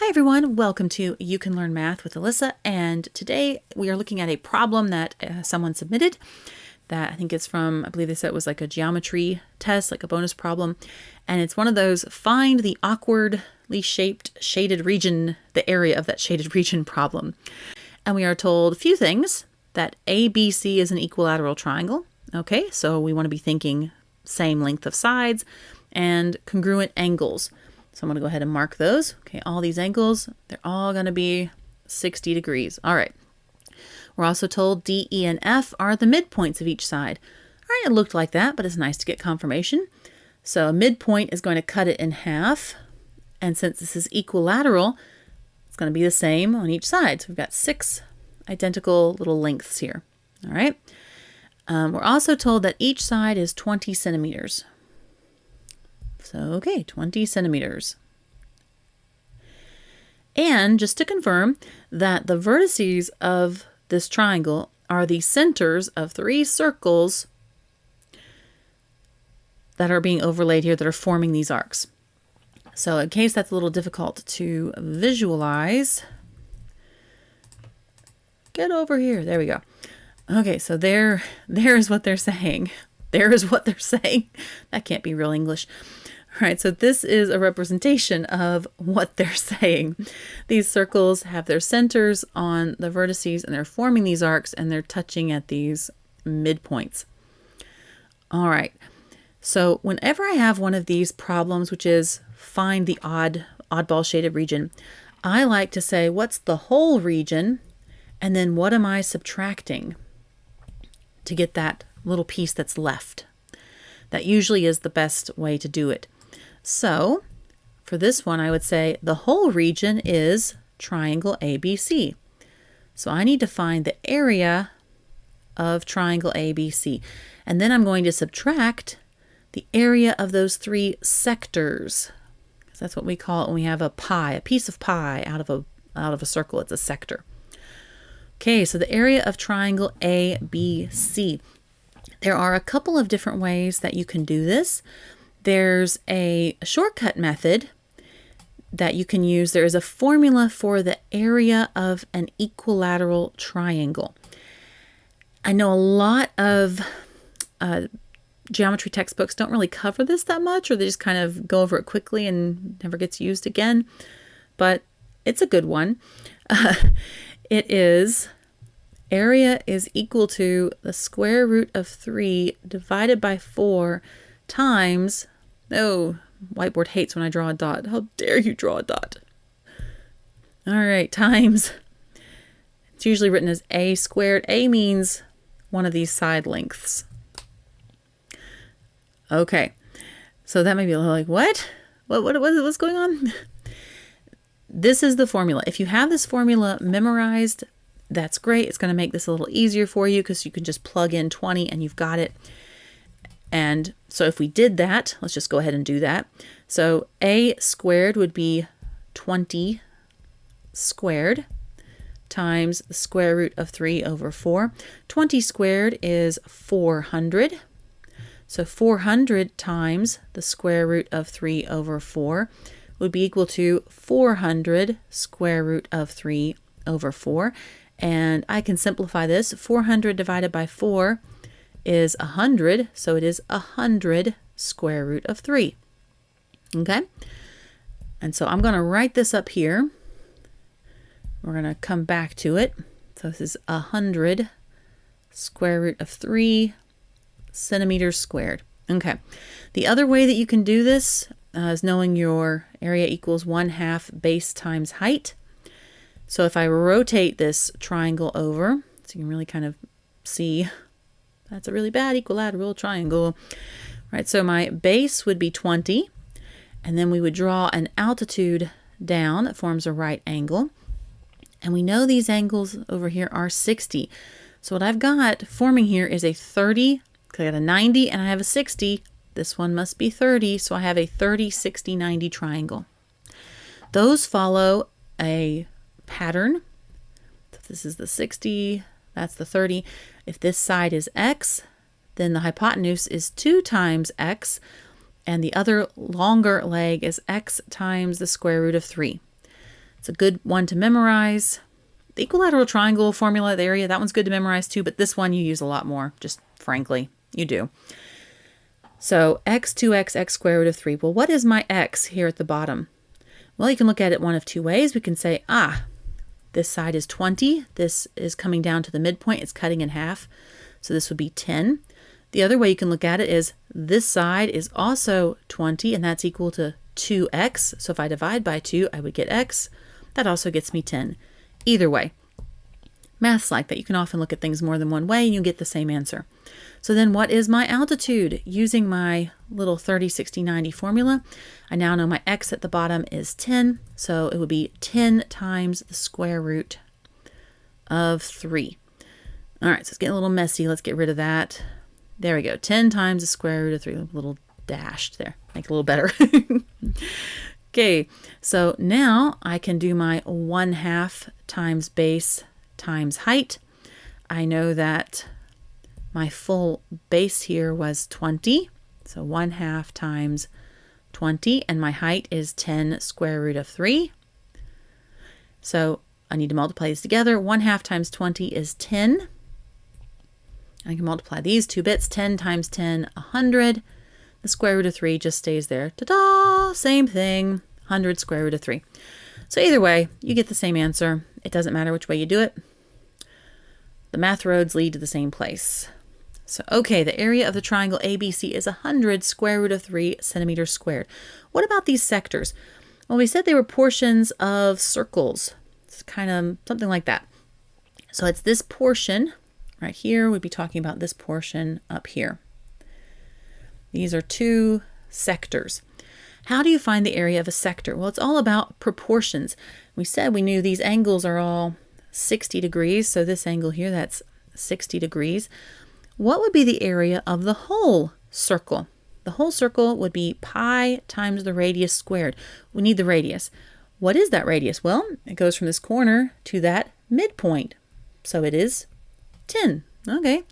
Hi everyone, welcome to You Can Learn Math with Alyssa, and today we are looking at a problem that someone submitted that I think it's from, I believe they said it was like a geometry test, like a bonus problem, and it's one of those find the awkwardly shaped shaded region, the area of that shaded region problem. And we are told a few things, that ABC is an equilateral triangle. Okay, so we want to be thinking same length of sides and congruent angles. So I'm going to go ahead and mark those. Okay, all these angles, they're all going to be 60 degrees. All right. We're also told D, E, and F are the midpoints of each side. All right, it looked like that, but it's nice to get confirmation. So a midpoint is going to cut it in half. And since this is equilateral, it's going to be the same on each side. So we've got 6 identical little lengths here. All right. We're also told that each side is 20 centimeters. So, okay, 20 centimeters. And just to confirm that the vertices of this triangle are the centers of 3 circles that are being overlaid here that are forming these arcs. So in case that's a little difficult to visualize, get over here. There we go. Okay, so there's what they're saying. There is what they're saying. That can't be real English. All right, so this is a representation of what they're saying. These circles have their centers on the vertices and they're forming these arcs and they're touching at these midpoints. All right, so whenever I have one of these problems, which is find the oddball shaded region, I like to say, what's the whole region? And then what am I subtracting to get that little piece that's left? That usually is the best way to do it. So for this one, I would say the whole region is triangle ABC. So I need to find the area of triangle ABC. And then I'm going to subtract the area of those 3 sectors. Because that's what we call it when we have a pie, a piece of pie out of a circle. It's a sector. Okay, so the area of triangle ABC. There are a couple of different ways that you can do this. There's a shortcut method that you can use. There is a formula for the area of an equilateral triangle. I know a lot of geometry textbooks don't really cover this that much, or they just kind of go over it quickly and never gets used again, but it's a good one. It is area is equal to the square root of 3 divided by 4 times, oh, whiteboard hates when I draw a dot. How dare you draw a dot? All right, times, it's usually written as a squared. A means one of these side lengths. Okay, so that may be a little like, what? What's going on? This is the formula. If you have this formula memorized, that's great. It's going to make this a little easier for you because you can just plug in 20 and you've got it. And so if we did that, let's just go ahead and do that. So a squared would be 20 squared times the square root of 3 over 4. 20 squared is 400. So 400 times the square root of 3 over 4 would be equal to 400 square root of 3 over 4. And I can simplify this. 400 divided by 4 is 100, so it is 100 square root of 3. Okay? And so I'm going to write this up here. We're going to come back to it. So this is 100 square root of 3 centimeters squared. Okay. The other way that you can do this is knowing your area equals 1/2 base times height. So if I rotate this triangle over, so you can really kind of see, that's a really bad equilateral triangle. Right, so my base would be 20, and then we would draw an altitude down that forms a right angle. And we know these angles over here are 60. So what I've got forming here is a 30, because I got a 90 and I have a 60. This one must be 30, so I have a 30, 60, 90 triangle. Those follow a pattern. So this is the 60, that's the 30. If this side is x, then the hypotenuse is 2 times x, and the other longer leg is x times the square root of 3. It's a good one to memorize. The equilateral triangle formula, the area, that one's good to memorize too, but this one you use a lot more, just frankly, you do. So x, 2x, x square root of 3. Well, what is my x here at the bottom? Well, you can look at it one of two ways. We can say, this side is 20. This is coming down to the midpoint. It's cutting in half. So this would be 10. The other way you can look at it is this side is also 20, and that's equal to 2x. So if I divide by 2, I would get x. That also gets me 10. Either way, math's like that. You can often look at things more than one way and you get the same answer. So then what is my altitude? Using my little 30, 60, 90 formula, I now know my x at the bottom is 10. So it would be 10 times the square root of 3. All right, so it's getting a little messy. Let's get rid of that. There we go. 10 times the square root of 3. A little dashed there. Make it a little better. Okay, so now I can do my 1/2 times base times height. I know that my full base here was 20. So 1/2 times 20, and my height is 10 square root of 3. So I need to multiply these together. 1/2 times 20 is 10. I can multiply these two bits. 10 times 10, 100. The square root of 3 just stays there. Ta-da! Same thing. 100 square root of 3. So either way, you get the same answer. It doesn't matter which way you do it. The math roads lead to the same place. So, okay, the area of the triangle ABC is 100 square root of 3 centimeters squared. What about these sectors? Well, we said they were portions of circles. It's kind of something like that. So it's this portion right here. We'd be talking about this portion up here. These are two sectors. How do you find the area of a sector? Well, it's all about proportions. We said we knew these angles are all 60 degrees. So this angle here, that's 60 degrees. What would be the area of the whole circle? The whole circle would be pi times the radius squared. We need the radius. What is that radius? Well, it goes from this corner to that midpoint. So it is 10. Okay.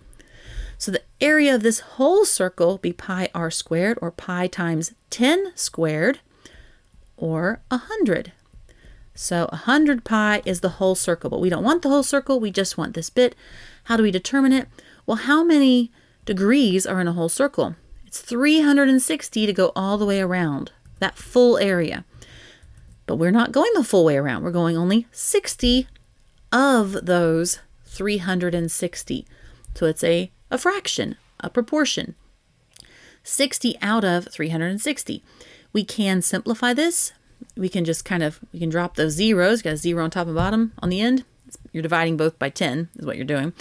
So the area of this whole circle be pi r squared, or pi times 10 squared, or 100. So 100 pi is the whole circle, but we don't want the whole circle. We just want this bit. How do we determine it? Well, how many degrees are in a whole circle? It's 360 to go all the way around, that full area. But we're not going the full way around. We're going only 60 of those 360. So it's a fraction, a proportion. 60 out of 360. We can simplify this. We can just we can drop those zeros. Got a 0 on top and bottom on the end. You're dividing both by 10 is what you're doing.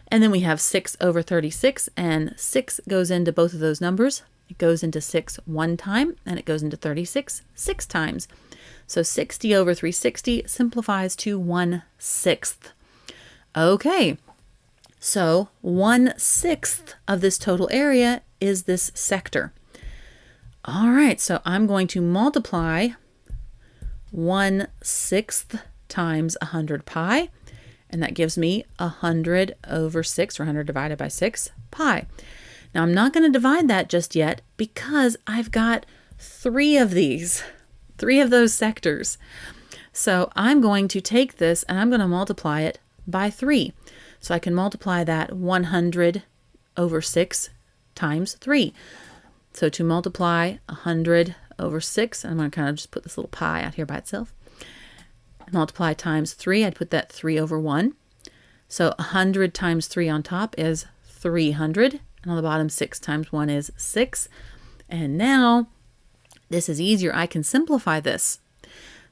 And then we have 6 over 36, and 6 goes into both of those numbers. It goes into 6 one time, and it goes into 36 6 times. So 60 over 360 simplifies to 1/6. Okay, so 1/6 of this total area is this sector. All right, so I'm going to multiply 1/6 times 100 pi, and that gives me 100 over 6, or 100 divided by 6 pi. Now I'm not going to divide that just yet because I've got 3 of these, 3 of those sectors. So I'm going to take this and I'm going to multiply it by 3. So I can multiply that 100 over 6 times 3. So to multiply 100 over 6, I'm going to kind of just put this little pi out here by itself. Multiply times 3, I'd put that 3 over 1. So 100 times 3 on top is 300. And on the bottom, 6 times 1 is 6. And now, this is easier. I can simplify this.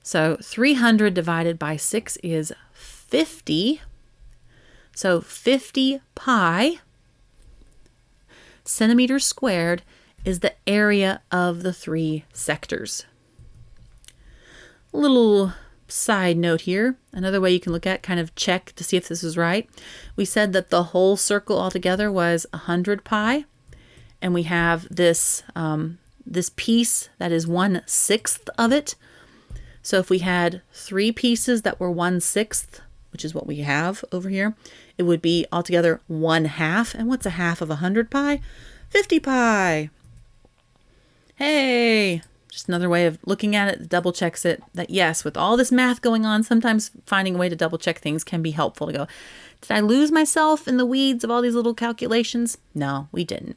So 300 divided by 6 is 50. So 50 pi centimeters squared is the area of the 3 sectors. A little side note here, another way you can look at, kind of check to see if this is right. We said that the whole circle altogether was 100 pi, and we have this this piece that is 1/6 of it. So if we had 3 pieces that were 1/6, which is what we have over here, it would be altogether 1/2. And what's a half of 100 pi? 50 pi. Hey, Just another way of looking at it, double checks it, that yes, with all this math going on, sometimes finding a way to double check things can be helpful to go, did I lose myself in the weeds of all these little calculations? No, we didn't.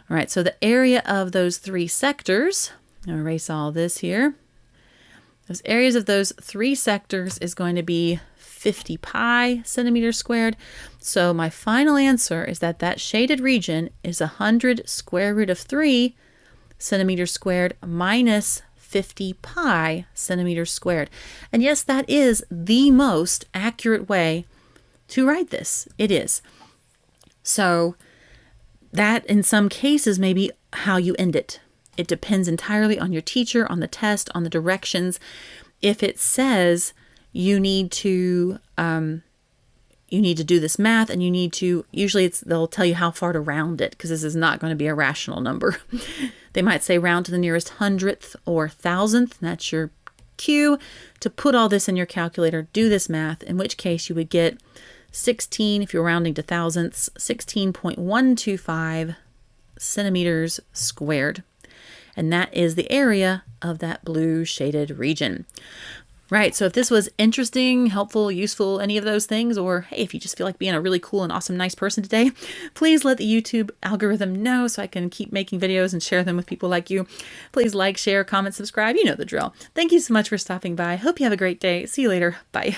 All right, so the area of those three sectors, I'll erase all this here. Those areas of those three sectors is going to be 50 pi centimeters squared. So my final answer is that that shaded region is 100 square root of 3 centimeters squared minus 50 pi centimeters squared. And yes, that is the most accurate way to write this. It is. So that in some cases may be how you end it. It depends entirely on your teacher, on the test, on the directions. If it says you need to do this math and you need to, usually they'll tell you how far to round it, because this is not going to be a rational number. They might say round to the nearest hundredth or thousandth. That's your cue to put all this in your calculator, do this math, in which case you would get 16, if you're rounding to thousandths, 16.125 centimeters squared. And that is the area of that blue shaded region. Right, so if this was interesting, helpful, useful, any of those things, or hey, if you just feel like being a really cool and awesome, nice person today, please let the YouTube algorithm know so I can keep making videos and share them with people like you. Please like, share, comment, subscribe. You know the drill. Thank you so much for stopping by. Hope you have a great day. See you later. Bye.